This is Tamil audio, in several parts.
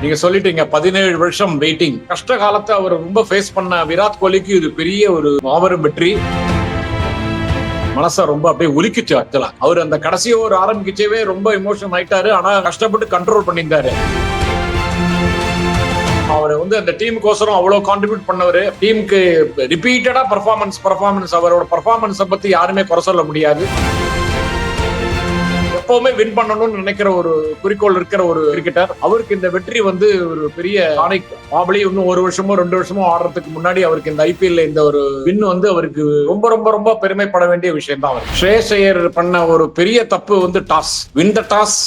நீங்க சொல்லிட்டீங்க 17 வருஷம் வெயிட்டிங். கஷ்ட காலத்தை அவர் ரொம்ப ஃபேஸ் பண்ண விராட் கோலிக்கு இது பெரிய ஒரு மாபெரும் வெற்றி. மனச ரொம்ப அப்படியே உலுக்கிச்சு. ஆக்சுவலா அவர் அந்த கடைசி ஓவர் ஆரம்பிக்கவே ரொம்ப எமோஷன் ஆயிட்டாரு. ஆனா கஷ்டப்பட்டு கண்ட்ரோல் பண்ணியிருந்தாரு. அவர் அந்த டீமுக்கோசரம் அவ்வளவு கான்ட்ரிபியூட் பண்ணவரு. டீமுக்கு ரிப்பீட்டடா பர்ஃபார்மன்ஸ் அவரோட பர்ஃபார்மன்ஸை பத்தி யாருமே குறை சொல்ல முடியாது. எப்பவுமே வின் பண்ணணும்னு நினைக்கிற ஒரு குறிக்கோள் இருக்கிற ஒரு கிரிக்கெட்டர். அவருக்கு இந்த வெற்றி ஒரு பெரிய டானிக். ஆபலி இன்னும் 1 வருஷமோ 2 வருஷமோ ஆடுறதுக்கு முன்னாடி அவருக்கு இந்த ஐபிஎல்ல இந்த ஒரு வின் அவருக்கு ரொம்ப ரொம்ப ரொம்ப பெருமைப்பட வேண்டிய விஷயம் தான். ஸ்ரேயஸ் ஐயர் பண்ண ஒரு பெரிய தப்பு toss. Win the toss,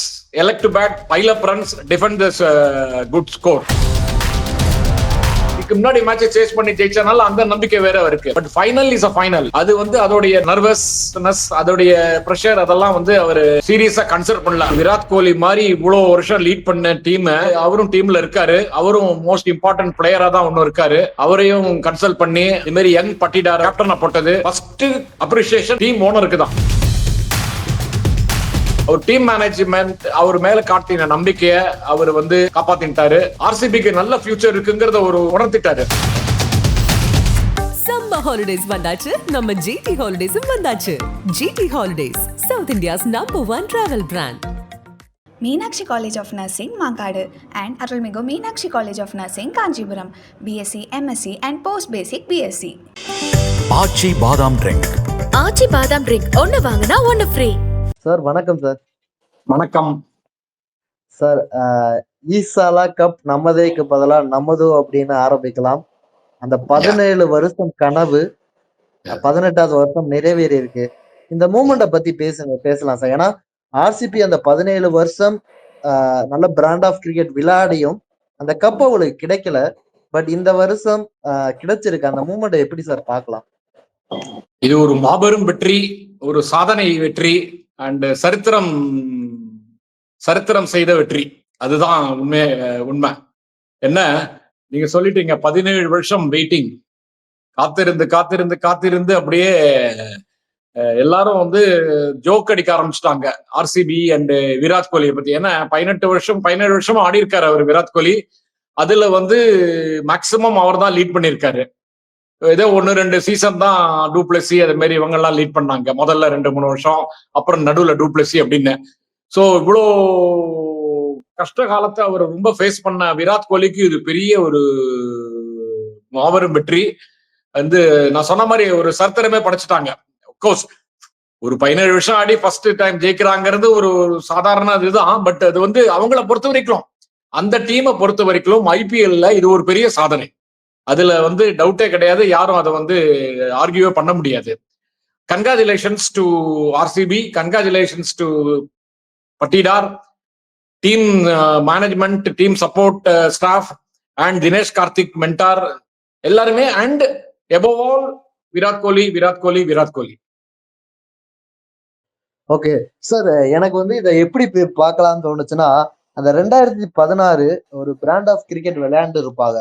elect to bat, pile up runs, defend this good score. முன்னாடி மேட்சை சேஸ் பண்ணி ஜெயிச்சனால அந்த நம்பிக்கை வேற இருக்கு. But final is a final. அது அதோடைய நர்வஸ்னஸ், அதோடைய பிரஷர், அதெல்லாம் அவர் சீரியஸா கன்சிடர் பண்ணலாம். விராட் கோலி மாதிரி இவ்வளவு வருஷம் லீட் பண்ண டீம், அவரும் டீம்ல இருக்காரு. அவரும் மோஸ்ட் இம்பார்ட்டன்ட் பிளேயரா தான் இருக்காரு. அவரையும் கன்சல்ட் பண்ணி இந்த மாதிரி யங் பட்டிடார் கேப்டனா போட்டது ஃபர்ஸ்ட் அப்ரிசியேஷன் டீம் ஓனருக்கு தான். அவர் டீம் மேனேஜ்மெண்ட் அவர் மேல காட்டின நம்பிக்கைய அவர் காப்பாத்திட்டாரு. ஆர்சிபிக்கு நல்ல ஃபியூச்சர் இருக்குங்கறத உணர்த்திட்டாரு. சம்மர் ஹாலிடேஸ் வந்தாச்சு, நம்ம ஜிடி ஹாலிடேஸும் வந்தாச்சு. GT holidays, South India's #1 travel brand. Meenakshi College of Nursing, Makadu, and Arulmigu Meenakshi College of Nursing, Kanchipuram, BSc, MSc, and Post Basic BSc. ஆச்சி பாதாம் ட்ரிங்க். ஆச்சி பாதாம் ட்ரிங்க் ஒன்னு வாங்கினா ஒன்னு ஃப்ரீ. சார் வணக்கம் சார். வணக்கம் சார். ஈசாலா கப் நம்மதேக்கு பதிலா நமது அப்படின்னு ஆரம்பிக்கலாம். அந்த 17 வருஷம் கனவு 18வது வருஷம் நிறைவேறி இருக்கு. இந்த மூமெண்ட பத்தி பேசலாம் சார். ஏன்னா ஆர்சிபி அந்த 17 வருஷம் நல்ல பிராண்ட் ஆஃப் கிரிக்கெட் விளையாடியும் அந்த கப் அவளுக்கு கிடைக்கல. பட் இந்த வருஷம் கிடைச்சிருக்கு. அந்த மூமெண்ட்டை எப்படி சார் பார்க்கலாம்? இது ஒரு மாபெரும் வெற்றி, ஒரு சாதனை வெற்றி, அண்ட் சரித்திரம் செய்த வெற்றி. அதுதான் உண்மை. என்ன நீங்க சொல்லிட்டீங்க, 17 வருஷம் வெயிட்டிங். காத்திருந்து அப்படியே எல்லாரும் ஜோக் அடிக்க ஆரம்பிச்சிட்டாங்க ஆர்சிபி அண்ட் விராட் கோலியை பத்தி. ஏன்னா 17 வருஷம் ஆடி இருக்காரு அவர் விராட் கோலி. அதுல மேக்சிமம் அவர் தான் லீட் பண்ணிருக்காரு. ஏதோ 1-2 சீசன் தான் டூப்ளசி அது மாதிரி இவங்க எல்லாம் லீட் பண்ணாங்க. முதல்ல 2-3 வருஷம், அப்புறம் நடுவுல டூப்ளசி அப்படின்னு. சோ இவ்வளோ கஷ்ட காலத்தை அவர் ரொம்ப ஃபேஸ் பண்ண விராட் கோலிக்கு இது பெரிய ஒரு மாபெரும் வெற்றி. நான் சொன்ன மாதிரி ஒரு சரித்திரமே படைச்சிட்டாங்க. அப்கோர்ஸ் ஒரு 17 வருஷம் ஆடி ஃபர்ஸ்ட் டைம் ஜெயிக்கிறாங்கிறது ஒரு சாதாரண இதுதான். பட் அது அவங்கள பொறுத்த வரைக்கும், அந்த டீமை பொறுத்த வரைக்கும் ஐபிஎல்ல இது ஒரு பெரிய சாதனை. அதுல டவுட்டே கிடையாது. யாரும் அதை ஆர்கியூவே பண்ண முடியாது. Congratulations to RCB, congratulations to Patidar, team management, team support staff, and Dinesh Karthik mentor எல்லாருமே. And above all Virat Kohli. Okay sir. எனக்கு இதை எப்படி பார்க்கலாம்னு தோணுச்சுன்னா, அந்த 2016 ஒரு பிராண்ட் ஆஃப் கிரிக்கெட் விளையாண்டு இருப்பாங்க.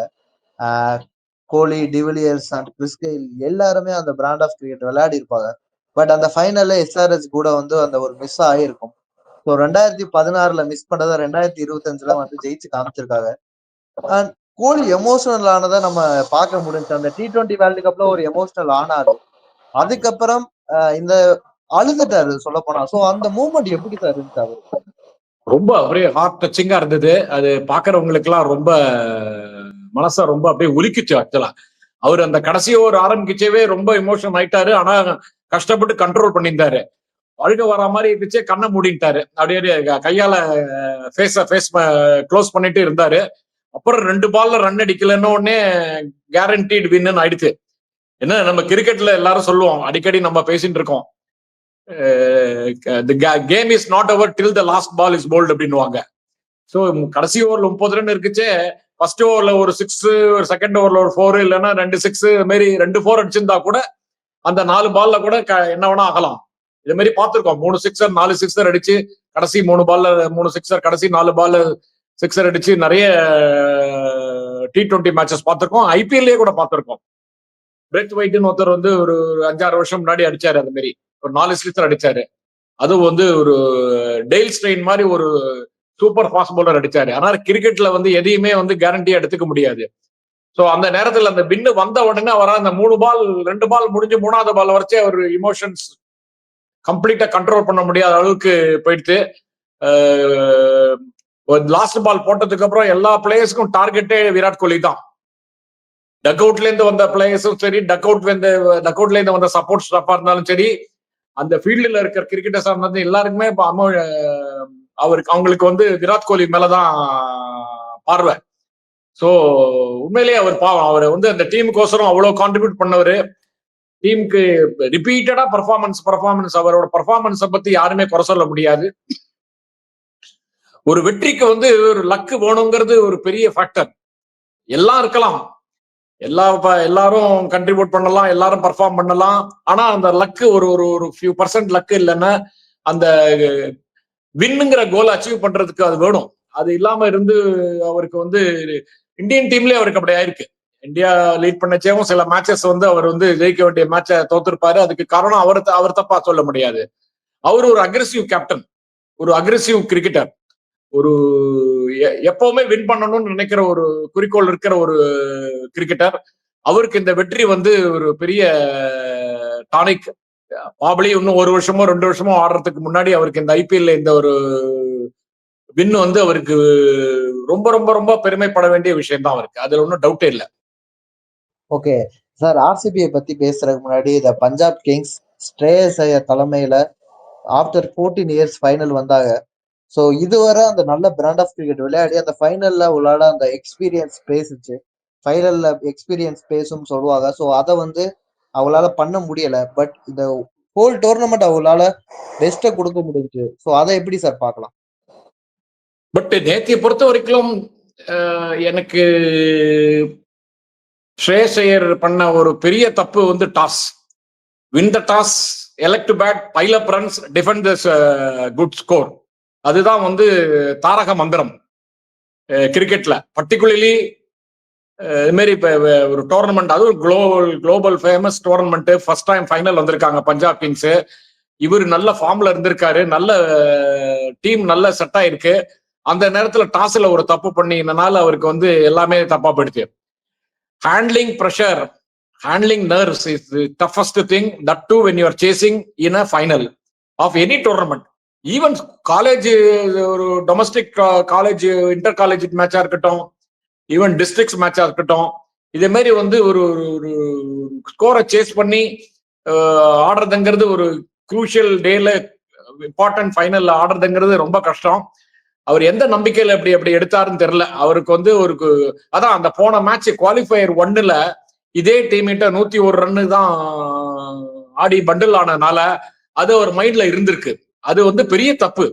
கோலி, டிவிலியர்ஸ் அண்ட் கிறிஸ் கெயில் எல்லாருமே அந்த பிராண்ட் ஆஃப் கிரிக்கெட் விளையாடி இருப்பாங்க. பட் அந்த ஃபைனல்ல எஸ்ஆர்எஸ் கூட அந்த ஒரு மிஸ் ஆகிருக்கும். ஸோ 2016 மிஸ் பண்ணதை 2025 ஜெயிச்சு காமிச்சிருக்காங்க. அண்ட் கோலி எமோஷனல் ஆனதை நம்ம பார்க்க முடிஞ்சு. அந்த T20 வேர்ல்டு கப்ல ஒரு எமோஷனல் ஆனாரு. அதுக்கப்புறம் இந்த அழுதுட்டாரு சொல்ல போனா. ஸோ அந்த மூமெண்ட் எப்படி சார் இருந்துச்சு அவருக்கு? ரொம்ப அப்படியே ஹார்ட் டச்சிங்கா இருந்தது. அது பாக்குறவங்களுக்கு எல்லாம் ரொம்ப மனச ரொம்ப அப்படியே உலுக்கிச்சு. ஆக்சுவலா அவர் அந்த கடைசி ஓவர் ஆரம்பிக்கவே ரொம்ப எமோஷன் ஆயிட்டாரு. ஆனா கஷ்டப்பட்டு கண்ட்ரோல் பண்ணியிருந்தாரு. அழுக வர மாதிரி இருந்துச்சு. கண்ணை மூடிட்டாரு. அப்படியே கையால ஃபேஸ் க்ளோஸ் பண்ணிட்டு இருந்தாரு. அப்புறம் 2 பால்ல ரன் அடிக்கலன்னு உடனே கேரண்டீட் வின்னு ஆயிடுச்சு. என்ன நம்ம கிரிக்கெட்ல எல்லாரும் சொல்லுவோம், அடிக்கடி நம்ம பேசிட்டு இருக்கோம், the game is not over till the last ball is bowled அப்படின்னுவாங்க. ஸோ கடைசி ஓவர்ல 30 ரன் இருக்குச்சே, ஃபர்ஸ்ட் ஓவர்ல ஒரு 6, ஒரு செகண்ட் ஓவர்ல ஒரு 4, இல்லைன்னா 2 6 மாதிரி 2 4 அடிச்சிருந்தா கூட அந்த 4 பால்ல கூட என்ன வேணா ஆகலாம். இது மாதிரி பார்த்திருக்கோம். 3 சிக்ஸர் 4 சிக்ஸர் அடிச்சு கடைசி 3 பால்ல 3 சிக்ஸர், கடைசி 4 பால்ல சிக்ஸர் அடிச்சு நிறைய T20 மேட்சஸ் பார்த்திருக்கோம். ஐபிஎல்லே கூட பார்த்திருக்கோம். பிரெத் வைட்னு ஒருத்தர் ஒரு 5-6 வருஷம் முன்னாடி அடிச்சாரு. அந்த மாதிரி ஒரு 4 சிக்ஸர் அடிச்சாரு. அதுவும் ஒரு டெய்ல் ஸ்ட்ரெயின் மாதிரி ஒரு சூப்பர் ஃபாஸ்ட் பவுலர் அடிச்சாரு. ஆனா கிரிக்கெட்ல வந்து எதையுமே வந்து கேரண்டியா எடுத்துக்க முடியாது. சோ அந்த நேரத்துல அந்த வின்னு வந்த உடனே அவரால் அந்த 2 பால் முடிஞ்சு 3வது பால் வரைச்சே அவர் இமோஷன்ஸ் கம்ப்ளீட்டா கண்ட்ரோல் பண்ண முடியாத அளவுக்கு போயிடுத்து. லாஸ்ட் பால் போட்டதுக்கு அப்புறம் எல்லா பிளேயர்ஸ்க்கும் டார்கெட்டே விராட் கோலி தான். டக் அவுட்ல இருந்து வந்த பிளேயர்ஸும் சரி, டக் அவுட்ல இருந்து வந்த சப்போர்ட் ஸ்டாஃபா இருந்தாலும் சரி, அந்த ஃபீல்டுல இருக்கிற கிரிக்கெட்டர்ஸா இருந்தாலும் எல்லாருக்குமே அவங்களுக்கு வந்து விராட் கோலி மேலதான் பார்வை. சோ உண்மையிலேயே அவர் பாவம். அவர் வந்து அந்த டீமுக்கோசரம் அவ்வளவு கான்ட்ரிபியூட் பண்ணவரு. டீமுக்கு ரிப்பீட்டடா பர்ஃபார்மன்ஸ் அவரோட பர்ஃபார்மன்ஸை பத்தி யாருமே குறை சொல்ல முடியாது. ஒரு வெற்றிக்கு வந்து ஒரு லக்கு வேணுங்கிறது ஒரு பெரிய ஃபேக்டர். எல்லாம் இருக்கலாம், எல்லாரும் கண்ட்ரிபியூட் பண்ணலாம், எல்லாரும் பர்ஃபார்ம் பண்ணலாம். ஆனா அந்த லக்கு ஒரு ஃபியூ பர்சன்ட் லக்கு இல்லைன்னா அந்த வின்னுங்கிற கோல் அச்சீவ் பண்றதுக்கு அது வேணும். அது இல்லாம இருந்து அவருக்கு வந்து இந்தியன் டீம்லயே அவருக்கு அப்படி ஆயிருக்கு. இந்தியா லீட் பண்ணச்சேவும் சில மேட்சஸ் வந்து அவர் வந்து ஜெயிக்க வேண்டிய மேட்சை தோத்துருப்பாரு. அதுக்கு காரணம் அவர் தப்பா சொல்ல முடியாது. அவர் ஒரு அக்ரெசிவ் கேப்டன், ஒரு அக்ரெசிவ் கிரிக்கெட்டர், ஒரு எப்பவுமே வின் பண்ணணும்னு நினைக்கிற ஒரு குறிக்கோள் இருக்கிற ஒரு கிரிக்கெட்டர். அவருக்கு இந்த வெற்றி வந்து ஒரு பெரிய டானிக். பாபலி இன்னும் 1 வருஷமோ 2 வருஷமோ ஆடுறதுக்கு முன்னாடி அவருக்கு இந்த ஐபிஎல்ல இந்த ஒரு வின் வந்து அவருக்கு ரொம்ப ரொம்ப ரொம்ப பெருமைப்பட வேண்டிய விஷயம் தான் அவருக்கு. அதுல ஒன்றும் டவுட்டே இல்லை. ஓகே சார், ஆர்சிபியை பத்தி பேசுறதுக்கு முன்னாடி இந்த பஞ்சாப் கிங்ஸ் ஸ்ரேயஸ் ஐயர் தலைமையில ஆஃப்டர் 14 இயர்ஸ் ஃபைனல் வந்தாங்க. ஸோ இதுவரை அந்த நல்ல பிராண்ட் ஆஃப் கிரிக்கெட் விளையாடி அந்த ஃபைனல்ல உள்ளாட அந்த எக்ஸ்பீரியன்ஸ் பேசுச்சு. ஃபைனல்ல எக்ஸ்பீரியன்ஸ் பேசும் சொல்லுவாங்க. ஸோ அதை வந்து அவங்களால பண்ண முடியல. பட் இந்த ஹோல் டோர்னமெண்ட் அவங்களால பெஸ்ட்டை கொடுக்க முடிஞ்சுச்சு. ஸோ அதை எப்படி சார் பார்க்கலாம்? பட் நேத்தியை பொறுத்த வரைக்கும் எனக்கு ஸ்ரேயஸ் ஐயர் பண்ண ஒரு பெரிய தப்பு வந்து toss. Win the toss, elect to bat, pile up runs, defend this good score. அதுதான் வந்து தாரக மந்திரம் கிரிக்கெட்ல. பர்டிகுலர்லி இது மாதிரி இப்ப ஒரு டோர்னமெண்ட், அதுவும் global famous tournament, first time final வந்திருக்காங்க பஞ்சாப் கிங்ஸ். இவர் நல்ல ஃபார்ம்ல இருந்திருக்காரு, நல்ல டீம் நல்ல செட் ஆயிருக்கு. அந்த நேரத்துல டாஸ்ல ஒரு தப்பு பண்ணினால அவருக்கு வந்து எல்லாமே தப்பா போயிடுச்சு. Handling pressure, handling nerves is the toughest thing, that too when you are chasing in a final of any tournament. Even college, ஒரு டொமஸ்டிக் காலேஜ் இன்டர் காலேஜ் மேட்சா இருக்கட்டும், ஈவன் டிஸ்ட்ரிக்ட்ஸ் மேட்சா இருக்கட்டும், இதே மாதிரி வந்து ஒரு ஸ்கோரை சேஸ் பண்ணி ஆடுறதுங்கிறது ஒரு குரூஷியல் டேல இம்பார்ட்டன்ட் ஃபைனல்ல ஆடுறதுங்கிறது ரொம்ப கஷ்டம். அவர் எந்த நம்பிக்கையில அப்படி எடுத்தாருன்னு தெரியல. அவருக்கு வந்து அதான் அந்த போன மேட்ச் குவாலிஃபயர் 1ல இதே டீம்கிட்ட 101 ரன்னு தான் ஆடி பண்டில் ஆனதுனால அது அவர் மைண்ட்ல இருந்திருக்கு. அது வந்து பெரிய தப்பு.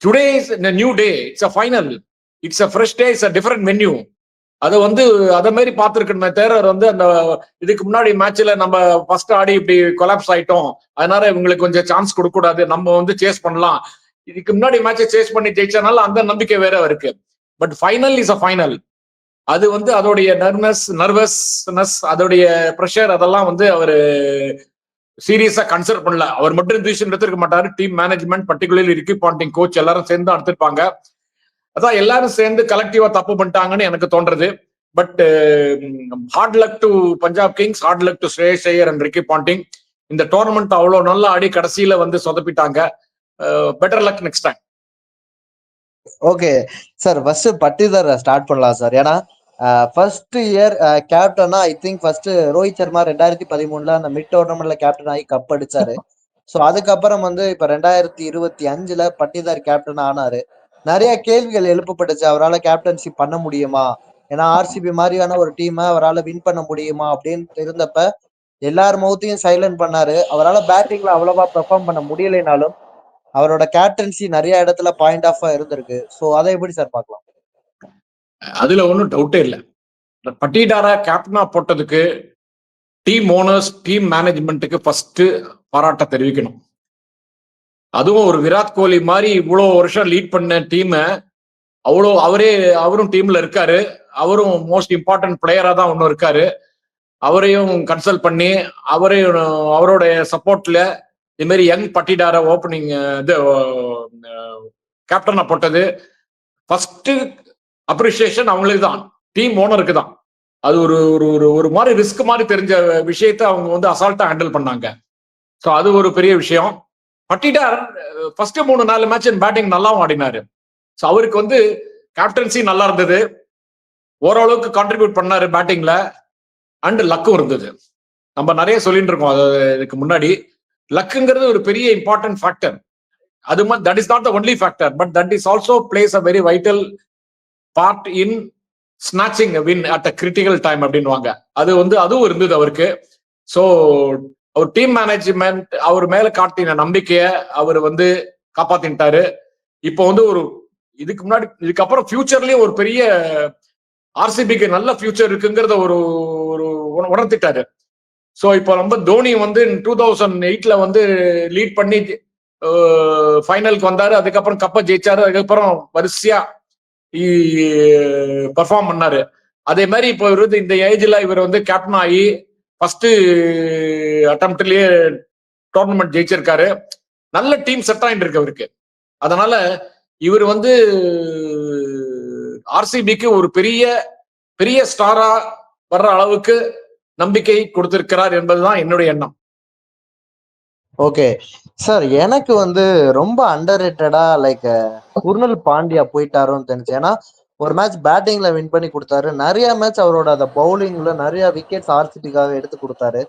Today is a new day, it's a final, it's a fresh day, it's a different venue. அதை வந்து அதை மாதிரி பார்த்துருக்கணுமே தவிர வந்து அந்த இதுக்கு முன்னாடி மேட்ச்ல நம்ம ஃபர்ஸ்ட் ஆடி இப்படி கொலாப்ஸ் ஆயிட்டோம், அதனால இவங்களுக்கு கொஞ்சம் சான்ஸ் கொடுக்க கூடாது, நம்ம வந்து சேஸ் பண்ணலாம், இதுக்கு முன்னாடி மேட்சை சேஸ் பண்ணி ஜெயிச்சனால அந்த நம்பிக்கை வேற இருக்கு. But final is a final. அது வந்து அதோடைய நர்வஸ்னஸ், அதோடைய ப்ரெஷர், அதெல்லாம் வந்து அவரு சீரியஸா கன்சிடர் பண்ணல. அவர் மட்டும் டிசிஷன் எடுத்திருக்க மாட்டாரு. Team management, particularly Ricky Ponting coach எல்லாரும் சேர்ந்து எடுத்திருப்பாங்க. அதான் எல்லாரும் சேர்ந்து கலெக்டிவா தப்பு பண்ணிட்டாங்கன்னு எனக்கு தோன்றது. But hard luck to Punjab Kings, hard luck to Shreyas Iyer and Ricky Ponting. இந்த டோர்னமெண்ட் அவ்வளவு நல்லா ஆடி கடைசியில வந்து சொதப்பிட்டாங்க. Better luck next time. Okay sir, first Patidar start பண்ணலாம் சார். ஏன்னா ஃபர்ஸ்ட் இயர் கேப்டனா I think first Rohit Sharma 2013ல அந்த மிட் டோர்னமெண்ட்ல கேப்டன் ஆகி கப் அடிச்சாரு. ஸோ அதுக்கப்புறம் வந்து இப்ப 2025ல பட்டிதார் கேப்டன் ஆனாரு. நிறைய கேள்விகள் எழுப்பப்பட்டுச்சு, அவரால் கேப்டன்சி பண்ண முடியுமா, ஏன்னா ஆர்சிபி மாதிரியான ஒரு டீமை அவரால் வின் பண்ண முடியுமா அப்படின்னு இருந்தப்ப எல்லார் மவுத்தையும் சைலண்ட் பண்ணாரு. அவரால் பேட்டிங்ல அவ்வளவா பெர்ஃபார்ம் பண்ண முடியலைனாலும் அவரோட கேப்டன்சி நிறைய இடத்துல பாயிண்ட் ஆஃபா இருந்திருக்கு. ஸோ அதை எப்படி சார் பார்க்கலாம்? அதுல ஒன்றும் டவுட்டே இல்லை. பட்டிதாரா கேப்டனா போட்டதுக்கு டீம் ஓனர்ஸ், டீம் மேனேஜ்மெண்ட்டுக்கு ஃபர்ஸ்ட் பாராட்ட தெரிவிக்கணும். அதுவும் ஒரு விராட் கோலி மாதிரி இவ்வளோ வருஷம் லீட் பண்ண டீமை அவரும் டீம்ல இருக்காரு, அவரும் மோஸ்ட் இம்பார்ட்டன்ட் பிளேயரா தான் ஒன்னும் இருக்காரு. அவரையும் கன்சல்ட் பண்ணி அவருடைய சப்போர்ட்ல இது மாதிரி யங் பட்டிதார ஓப்பனிங் கேப்டனா போட்டது ஃபர்ஸ்ட் அப்ரிசியேஷன் அவங்களுக்கு தான், டீம் ஓனருக்கு தான். அது ஒரு ஒரு ஒரு ஒரு மாதிரி ரிஸ்க் மாதிரி தெரிஞ்ச விஷயத்தை அவங்க வந்து அசால்ட்டா ஹேண்டில் பண்ணாங்க. ஸோ அது ஒரு பெரிய விஷயம். பட்டிடார் ஃபர்ஸ்ட் 3-4 மேட்ச் பேட்டிங் நல்லாவும் ஆடினாரு. ஸோ அவருக்கு வந்து கேப்டன்சி நல்லா இருந்தது, ஓரளவுக்கு கான்ட்ரிபியூட் பண்ணாரு பேட்டிங்ல, அண்ட் லக்கும் இருந்தது. நம்ம நிறைய சொல்லிட்டு இருக்கோம் இதுக்கு முன்னாடி. லக்குங்கிறது ஒரு பெரிய இம்பார்ட்டன்ட் ஃபேக்டர். அது மாதிரி that is not the only factor, but that is also place a very vital part in snatching win at a critical time அப்படின்வாங்க. அது வந்து அதுவும் இருந்தது அவருக்கு. ஸோ அவர் டீம் மேனேஜ்மெண்ட் அவர் மேல காட்டின நம்பிக்கைய அவர் வந்து காப்பாத்திட்டாரு. இப்போ வந்து ஒரு இதுக்கு முன்னாடி இதுக்கப்புறம் ஃபியூச்சர்லயும் ஒரு பெரிய ஆர்சிபிக்கு நல்ல ஃபியூச்சர் இருக்குங்கிறத ஒரு உணர்த்திட்டாரு. ஸோ இப்போ நம்ம தோனி வந்து 2008 வந்து லீட் பண்ணி ஃபைனலுக்கு வந்தாரு, அதுக்கப்புறம் கப்பை ஜெயிச்சாரு, அதுக்கப்புறம் வரிசையா பர்ஃபார்ம் பண்ணாரு. அதே மாதிரி இப்போ இவர் இந்த ஏஜ்ல இவர் வந்து கேப்டன் ஆகி ஃபர்ஸ்ட் அட்டம்ப்ட்லயே டோர்னமெண்ட் ஜெயிச்சிருக்காரு. நல்ல டீம் செட் ஆயிட்டு இருக்கு அவருக்கு. அதனால இவர் வந்து ஆர்சிபிக்கு ஒரு பெரிய பெரிய ஸ்டாரா வர்ற அளவுக்கு நம்பிக்கை கொடுத்திருக்கிறார் என்பதுதான் என்னுடைய எண்ணம். ஓகே சார், எனக்கு வந்து ரொம்ப அண்டர் ரேட்டடா லைக் குர்னல் பாண்டியா போயிட்டாரோன்னு தெரிஞ்சு. ஏன்னா ஒரு மேட்ச் பேட்டிங்ல வின் பண்ணி கொடுத்தாரு, நிறைய மேட்ச் அவரோட அந்த பவுலிங்ல நிறைய விக்கெட்ஸ் ஆர்சிபிக்காக எடுத்து கொடுத்தாரு.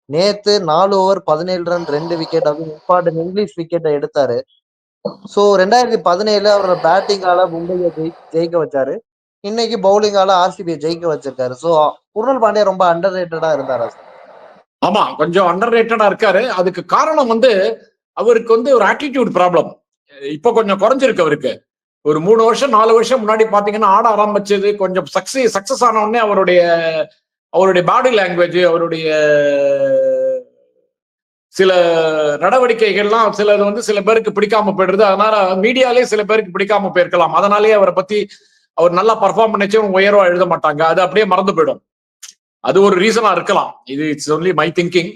நேத்து 4 ஓவர் 17 ரன் 2 விக்கெட், அதுவும் இம்பார்ட்டன்ட் இங்கிலீஷ் விக்கெட்டை எடுத்தாரு. ஸோ 2017 அவரோட பேட்டிங்கால மும்பையை ஜெயிக்க வச்சாரு, இன்னைக்கு பவுலிங்கால ஆர்சிபியை ஜெயிக்க வச்சிருக்காரு. ஸோ குர்னல் பாண்டியா ரொம்ப அண்டர் ரேட்டடா இருந்தாரா சார்? ஆமா, கொஞ்சம் அண்டர் ரேட்டடா இருக்காரு. அதுக்கு காரணம் வந்து அவருக்கு வந்து ஒரு ஆட்டிடியூட் ப்ராப்ளம் இப்போ கொஞ்சம் குறைஞ்சிருக்கு அவருக்கு. ஒரு 3 வருஷம் 4 வருஷம் முன்னாடி பாத்தீங்கன்னா ஆட ஆரம்பிச்சது கொஞ்சம் சக்சஸ் ஆன உடனே அவருடைய பாடி லாங்குவேஜ், அவருடைய சில நடவடிக்கைகள்லாம் சிலது வந்து சில பேருக்கு பிடிக்காம போயிடுறது. அதனால மீடியாலே சில பேருக்கு பிடிக்காம போயிருக்கலாம். அதனாலேயே அவரை பத்தி அவர் நல்லா பர்ஃபார்ம் பண்ணிச்சும் உயர்வா எழுத மாட்டாங்க, அது அப்படியே மறந்து போயிடும். அது ஒரு ரீசனா இருக்கலாம். இது it's only my thinking.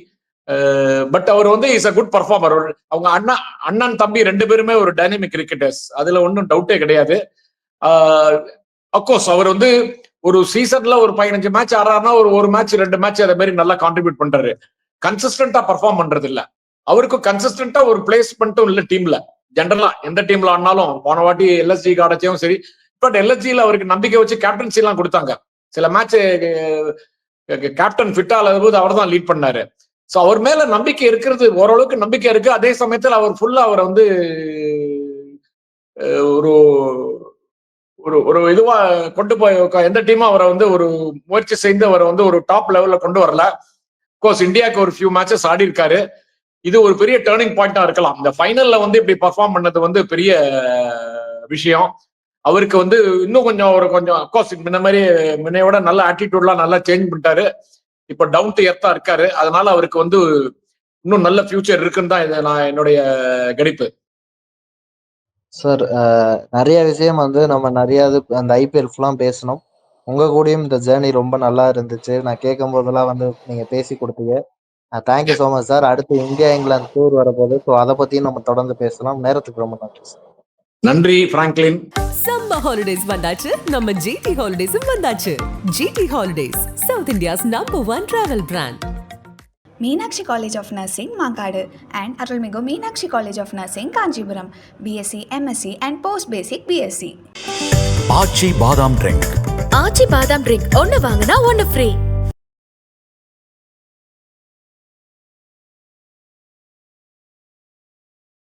But அவர் வந்து இஸ் அ குட் பர்ஃபார்மர். அவங்க அண்ணன் தம்பி 2 பேருமே ஒரு டைனமிக் கிரிக்கெட்டர்ஸ், அதுல ஒன்றும் டவுட்டே கிடையாது. அப்கோர்ஸ் அவர் வந்து ஒரு சீசன்ல ஒரு 15 மேட்ச் ஆறாருன்னா ஒரு மேட்ச் 2 மேட்ச் அதே மாதிரி நல்லா கான்ட்ரிபியூட் பண்றாரு. கன்சிஸ்டன்டா பர்ஃபார்ம் பண்றது இல்ல. அவருக்கு கன்சிஸ்டன்டா ஒரு பிளேஸ்மெண்ட்டும் இல்ல டீம்ல. ஜென்ரலா எந்த டீம்ல ஆனாலும் போன வாட்டி எல்எஸ்ஜி ஆடச்சையும் சரி, பட் எல்எஸ்ஜில அவருக்கு நம்பிக்கை வச்சு கேப்டன்சி எல்லாம் கொடுத்தாங்க. சில மேட்ச் கேப்டன் ஃபிட்டா இல்லாத போது அவர் தான் லீட் பண்ணாரு. ஸோ அவர் மேல நம்பிக்கை இருக்கிறது, ஓரளவுக்கு நம்பிக்கை இருக்கு. அதே சமயத்தில் அவர் ஃபுல்லா அவரை வந்து ஒரு ஒரு இதுவா கொண்டு போய் எந்த டீமும் அவரை வந்து ஒரு முயற்சி செய்து அவரை வந்து ஒரு டாப் லெவல்ல கொண்டு வரல. கோர்ஸ் இந்தியாவுக்கு ஒரு ஃபியூ மேட்சஸ் ஆடி இருக்காரு. இது ஒரு பெரிய டேர்னிங் பாயிண்டா இருக்கலாம். இந்த ஃபைனல்ல வந்து இப்படி பர்ஃபார்ம் பண்ணது வந்து பெரிய விஷயம். அவருக்கு வந்து இன்னும் கொஞ்சம் அப்கோர்ஸ் இந்த மாதிரி முன்னையோட நல்ல ஆட்டிடியூட்லாம் நல்லா சேஞ்ச் பண்ணிட்டாரு. இப்ப டவுன் டு எர்த்தா இருக்காரு. அதனால அவருக்கு வந்து இன்னும் நல்ல ஃபியூச்சர் இருக்குன்னு தான் இதை நான் என்னுடைய கணிப்பு. சார், நிறைய விஷயம் வந்து நம்ம நிறைய அந்த ஐபிஎல் ஃபுல்லாக பேசணும். உங்க கூடயும் இந்த ஜேர்னி ரொம்ப நல்லா இருந்துச்சு. நான் கேட்கும் போதெல்லாம் வந்து நீங்க பேசி கொடுத்தீங்க. Thank you so much sir. அடுத்து இந்தியா இங்கிலாந்து டூர் வரப்போகுது, ஸோ அதை பத்தியும் நம்ம தொடர்ந்து பேசலாம். நேரத்துக்கு ரொம்ப நன்றி சார். நன்றி பிராங்க்லின். சம்மர் ஹாலிடேஸ் வந்தாச்சு, நம்ம ஜிடி ஹாலிடேஸும் வந்தாச்சு. GT holidays, South India's #1 travel brand. Meenakshi College of Nursing, Mankadu, and Arulmigu Meenakshi College of Nursing, Kanchipuram, BSc, MSc, and Post Basic BSc. ஆச்சி பாதாம் ட்ரிங்க். ஆச்சி பாதாம் ட்ரிங்க் ஒன்னு வாங்கினா ஒன்னு ஃப்ரீ.